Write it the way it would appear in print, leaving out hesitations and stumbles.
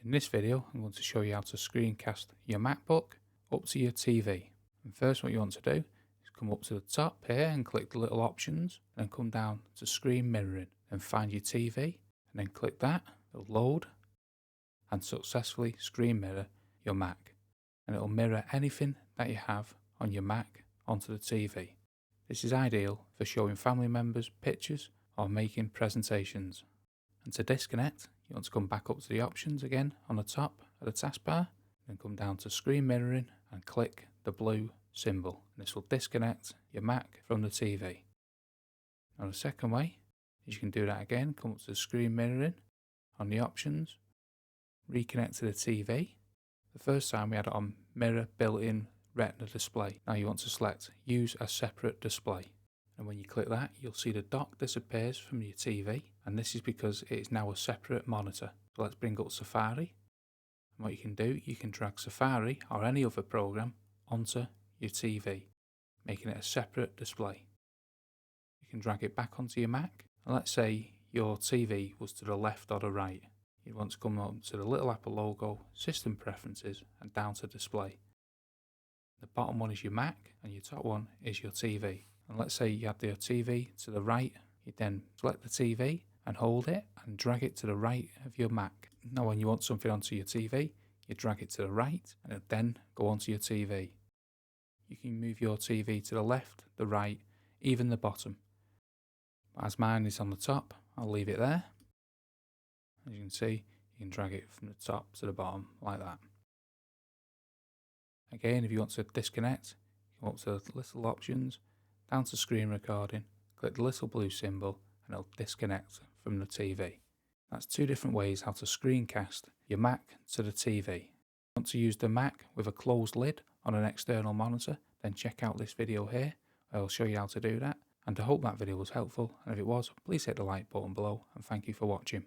In this video, I'm going to show you how to screencast your MacBook up to your TV. And first, what you want to do is come up to the top here and click the little options, and then come down to screen mirroring and find your TV, and then click that. It'll load and successfully screen mirror your Mac, and it'll mirror anything that you have on your Mac onto the TV. This is ideal for showing family members pictures or making presentations. And to disconnect, you want to come back up to the options again on the top of the taskbar, then come down to screen mirroring and click the blue symbol. And this will disconnect your Mac from the TV. Now the second way is you can do that again, come up to the screen mirroring on the options, reconnect to the TV. The first time we had it on mirror built-in retina display. Now you want to select use a separate display. And when you click that, you'll see the dock disappears from your TV, and this is because it is now a separate monitor. So let's bring up Safari. And what you can do, you can drag Safari or any other program onto your TV, making it a separate display. You can drag it back onto your Mac, and let's say your TV was to the left or the right. You'd want to come up to the little Apple logo, System Preferences, and down to Display. The bottom one is your Mac, and your top one is your TV. And let's say you had your TV to the right, you then select the TV and hold it and drag it to the right of your Mac. Now when you want something onto your TV, you drag it to the right and it then go onto your TV. You can move your TV to the left, the right, even the bottom. But as mine is on the top, I'll leave it there. As you can see, you can drag it from the top to the bottom like that. Again, if you want to disconnect, come up to the little options, down to screen recording, click the little blue symbol, and it'll disconnect from the TV. That's two different ways how to screencast your Mac to the TV. If you want to use the Mac with a closed lid on an external monitor, then check out this video here. I'll show you how to do that. And I hope that video was helpful, and if it was, please hit the like button below, and thank you for watching.